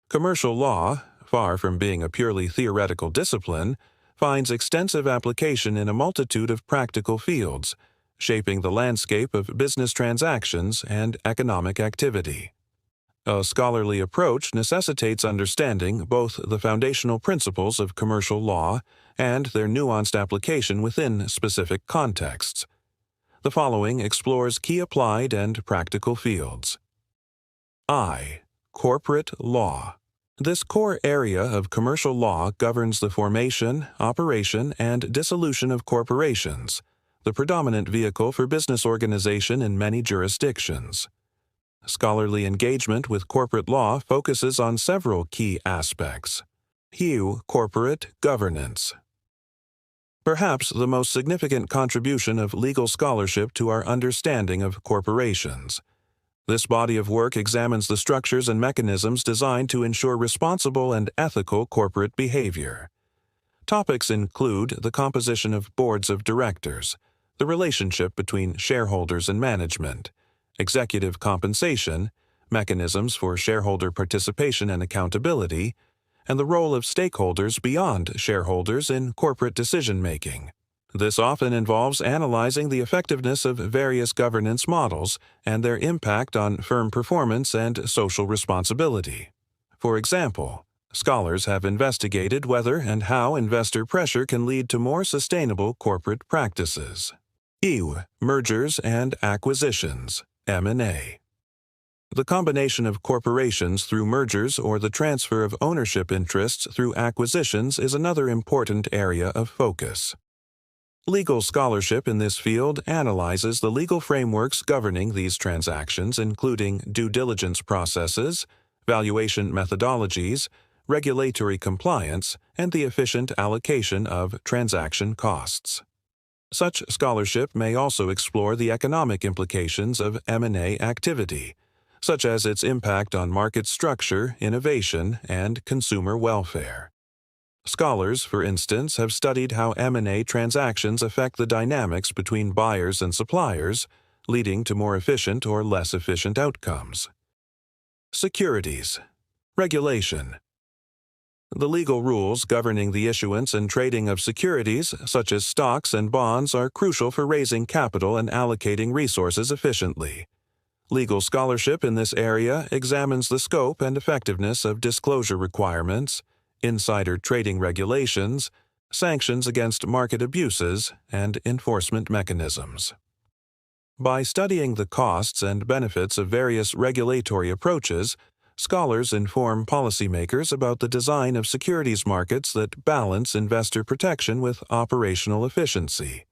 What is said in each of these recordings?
Commercial law, far from being a purely theoretical discipline, finds extensive application in a multitude of practical fields, shaping the landscape of business transactions and economic activity. A scholarly approach necessitates understanding both the foundational principles of commercial law and their nuanced application within specific contexts. The following explores key applied and practical fields. I. Corporate law. This core area of commercial law governs the formation, operation, and dissolution of corporations, the predominant vehicle for business organization in many jurisdictions. Scholarly engagement with corporate law focuses on several key aspects. Corporate governance. Perhaps the most significant contribution of legal scholarship to our understanding of corporations. This body of work examines the structures and mechanisms designed to ensure responsible and ethical corporate behavior. Topics include the composition of boards of directors, the relationship between shareholders and management, executive compensation, mechanisms for shareholder participation and accountability, and the role of stakeholders beyond shareholders in corporate decision-making. This often involves analyzing the effectiveness of various governance models and their impact on firm performance and social responsibility. For example, scholars have investigated whether and how investor pressure can lead to more sustainable corporate practices. Mergers and acquisitions, M&A. The combination of corporations through mergers or the transfer of ownership interests through acquisitions is another important area of focus. Legal scholarship in this field analyzes the legal frameworks governing these transactions, including due diligence processes, valuation methodologies, regulatory compliance, and the efficient allocation of transaction costs. Such scholarship may also explore the economic implications of M&A activity, such as its impact on market structure, innovation, and consumer welfare. Scholars, for instance, have studied how M&A transactions affect the dynamics between buyers and suppliers, leading to more efficient or less efficient outcomes. Securities. Regulation. The legal rules governing the issuance and trading of securities, such as stocks and bonds, are crucial for raising capital and allocating resources efficiently. Legal scholarship in this area examines the scope and effectiveness of disclosure requirements, insider trading regulations, sanctions against market abuses, and enforcement mechanisms. By studying the costs and benefits of various regulatory approaches, scholars inform policymakers about the design of securities markets that balance investor protection with operational efficiency.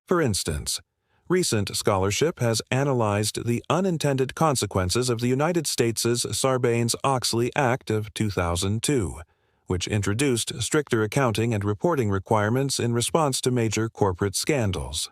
For instance, recent scholarship has analyzed the unintended consequences of the United States' Sarbanes-Oxley Act of 2002, which introduced stricter accounting and reporting requirements in response to major corporate scandals.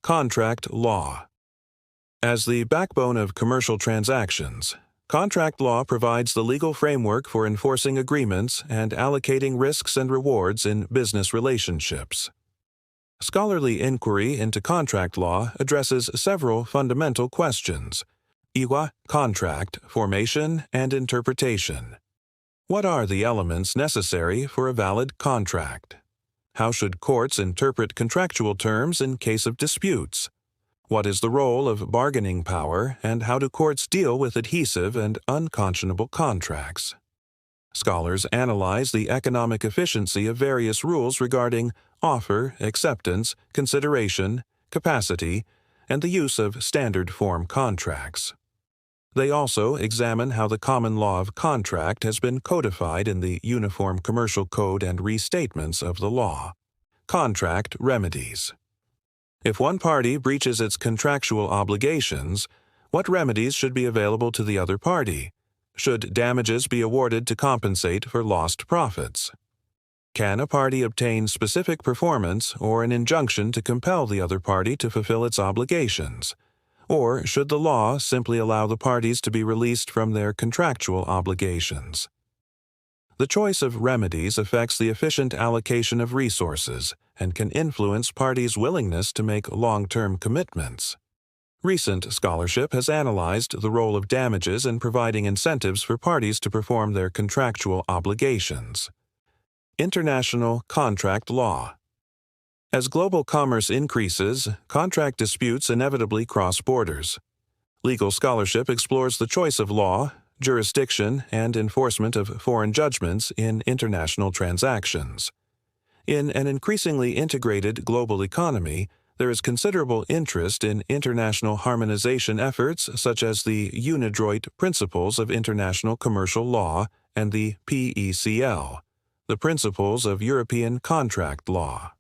Contract law. As the backbone of commercial transactions, contract law provides the legal framework for enforcing agreements and allocating risks and rewards in business relationships. Scholarly inquiry into contract law addresses several fundamental questions: contract, formation, and interpretation. What are the elements necessary for a valid contract? How should courts interpret contractual terms in case of disputes? What is the role of bargaining power, and how do courts deal with adhesive and unconscionable contracts? Scholars analyze the economic efficiency of various rules regarding offer, acceptance, consideration, capacity, and the use of standard form contracts. They also examine how the common law of contract has been codified in the Uniform Commercial Code and restatements of the law. Contract remedies. If one party breaches its contractual obligations, what remedies should be available to the other party? Should damages be awarded to compensate for lost profits? Can a party obtain specific performance or an injunction to compel the other party to fulfill its obligations? Or should the law simply allow the parties to be released from their contractual obligations? The choice of remedies affects the efficient allocation of resources and can influence parties' willingness to make long-term commitments. Recent scholarship has analyzed the role of damages in providing incentives for parties to perform their contractual obligations. International contract law. As global commerce increases, contract disputes inevitably cross borders. Legal scholarship explores the choice of law, jurisdiction, and enforcement of foreign judgments in international transactions. In an increasingly integrated global economy, there is considerable interest in international harmonization efforts such as the UNIDROIT Principles of International Commercial Law and the PECL, the Principles of European Contract Law.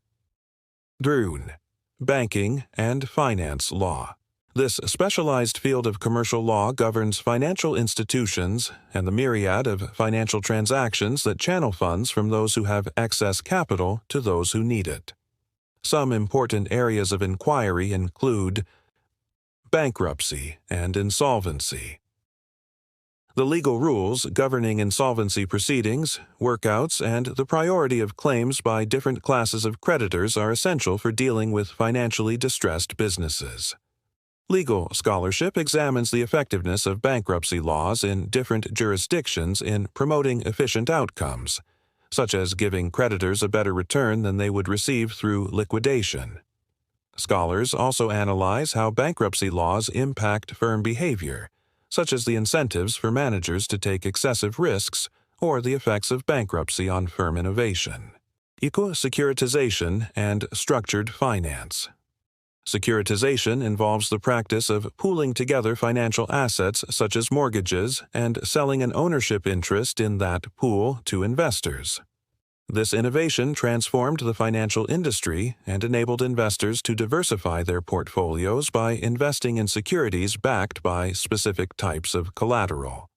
DRUN, Banking and Finance Law. This specialized field of commercial law governs financial institutions and the myriad of financial transactions that channel funds from those who have excess capital to those who need it. Some important areas of inquiry include bankruptcy and insolvency. The legal rules governing insolvency proceedings, workouts, and the priority of claims by different classes of creditors are essential for dealing with financially distressed businesses. Legal scholarship examines the effectiveness of bankruptcy laws in different jurisdictions in promoting efficient outcomes, such as giving creditors a better return than they would receive through liquidation. Scholars also analyze how bankruptcy laws impact firm behavior, such as the incentives for managers to take excessive risks or the effects of bankruptcy on firm innovation. Securitization and structured finance. Securitization involves the practice of pooling together financial assets such as mortgages and selling an ownership interest in that pool to investors. This innovation transformed the financial industry and enabled investors to diversify their portfolios by investing in securities backed by specific types of collateral.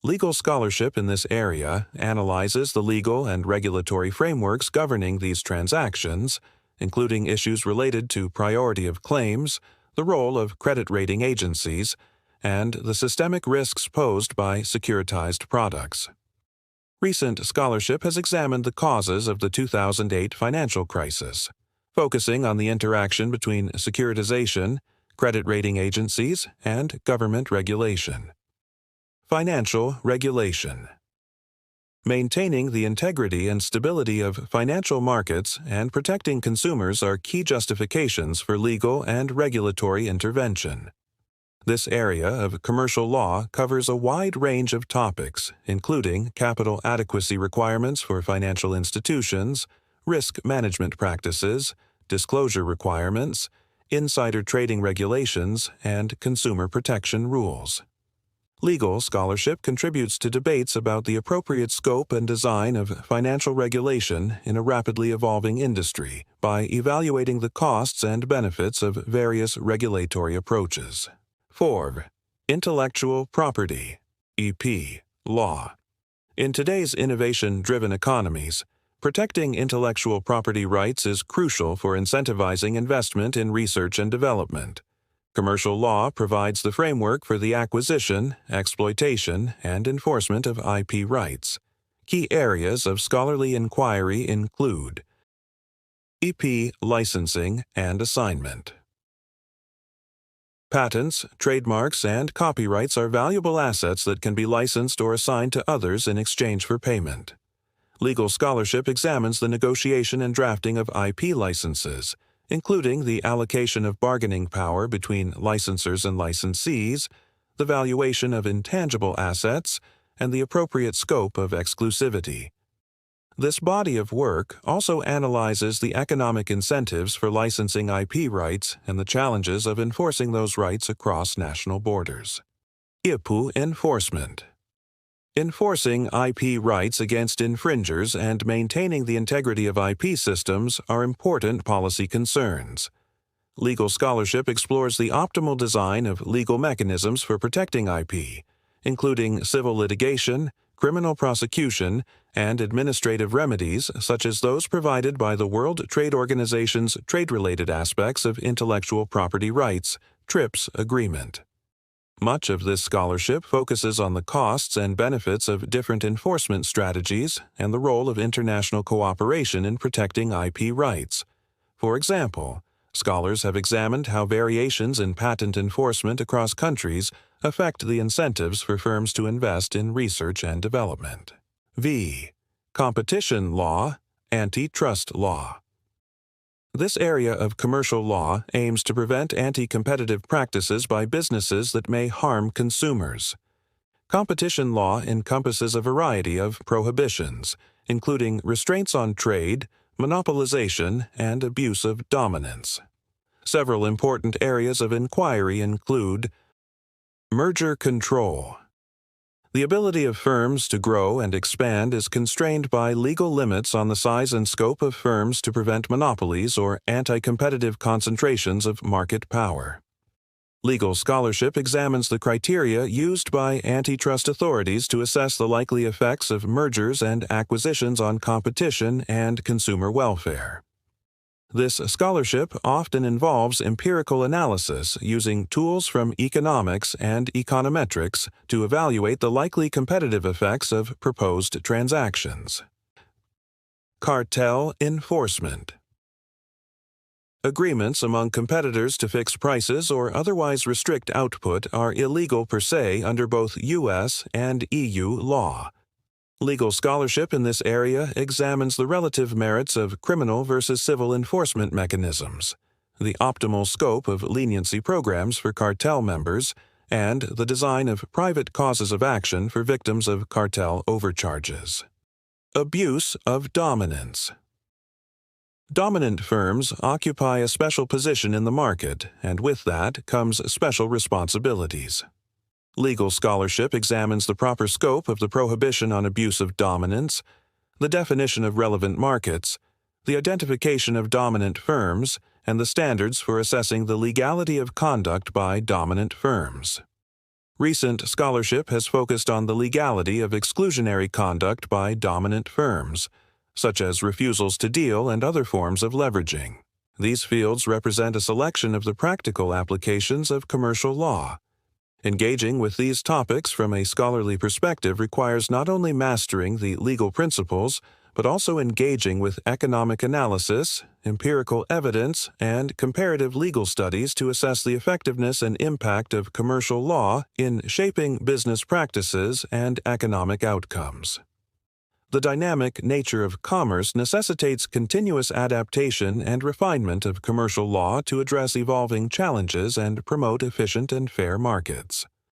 Legal scholarship in this area analyzes the legal and regulatory frameworks governing these transactions, including issues related to priority of claims, the role of credit rating agencies, and the systemic risks posed by securitized products. Recent scholarship has examined the causes of the 2008 financial crisis, focusing on the interaction between securitization, credit rating agencies, and government regulation. Financial regulation. Maintaining the integrity and stability of financial markets and protecting consumers are key justifications for legal and regulatory intervention. This area of commercial law covers a wide range of topics, including capital adequacy requirements for financial institutions, risk management practices, disclosure requirements, insider trading regulations, and consumer protection rules. Legal scholarship contributes to debates about the appropriate scope and design of financial regulation in a rapidly evolving industry by evaluating the costs and benefits of various regulatory approaches. 4. Intellectual property, EP, law. In today's innovation-driven economies, protecting intellectual property rights is crucial for incentivizing investment in research and development. Commercial law provides the framework for the acquisition, exploitation, and enforcement of IP rights. Key areas of scholarly inquiry include EP licensing and assignment. Patents, trademarks, and copyrights are valuable assets that can be licensed or assigned to others in exchange for payment. Legal scholarship examines the negotiation and drafting of IP licenses, including the allocation of bargaining power between licensors and licensees, the valuation of intangible assets, and the appropriate scope of exclusivity. This body of work also analyzes the economic incentives for licensing IP rights and the challenges of enforcing those rights across national borders. IPU enforcement. Enforcing IP rights against infringers and maintaining the integrity of IP systems are important policy concerns. Legal scholarship explores the optimal design of legal mechanisms for protecting IP, including civil litigation, criminal prosecution, and administrative remedies such as those provided by the World Trade Organization's trade-related aspects of intellectual property rights, TRIPS agreement. Much of this scholarship focuses on the costs and benefits of different enforcement strategies and the role of international cooperation in protecting IP rights. For example, Scholars have examined how variations in patent enforcement across countries affect the incentives for firms to invest in research and development. V. Competition law, antitrust law. This area of commercial law aims to prevent anti-competitive practices by businesses that may harm consumers. Competition law encompasses a variety of prohibitions, including restraints on trade, monopolization, and abuse of dominance. Several important areas of inquiry include merger control. The ability of firms to grow and expand is constrained by legal limits on the size and scope of firms to prevent monopolies or anti-competitive concentrations of market power. Legal scholarship examines the criteria used by antitrust authorities to assess the likely effects of mergers and acquisitions on competition and consumer welfare. This scholarship often involves empirical analysis using tools from economics and econometrics to evaluate the likely competitive effects of proposed transactions. Cartel enforcement. Agreements among competitors to fix prices or otherwise restrict output are illegal per se under both U.S. and EU law. Legal scholarship in this area examines the relative merits of criminal versus civil enforcement mechanisms, the optimal scope of leniency programs for cartel members, and the design of private causes of action for victims of cartel overcharges. Abuse of dominance. Dominant firms occupy a special position in the market, and with that comes special responsibilities. Legal scholarship examines the proper scope of the prohibition on abuse of dominance, the definition of relevant markets, the identification of dominant firms, and the standards for assessing the legality of conduct by dominant firms. Recent scholarship has focused on the legality of exclusionary conduct by dominant firms, such as refusals to deal and other forms of leveraging. These fields represent a selection of the practical applications of commercial law. Engaging with these topics from a scholarly perspective requires not only mastering the legal principles, but also engaging with economic analysis, empirical evidence, and comparative legal studies to assess the effectiveness and impact of commercial law in shaping business practices and economic outcomes. The dynamic nature of commerce necessitates continuous adaptation and refinement of commercial law to address evolving challenges and promote efficient and fair markets.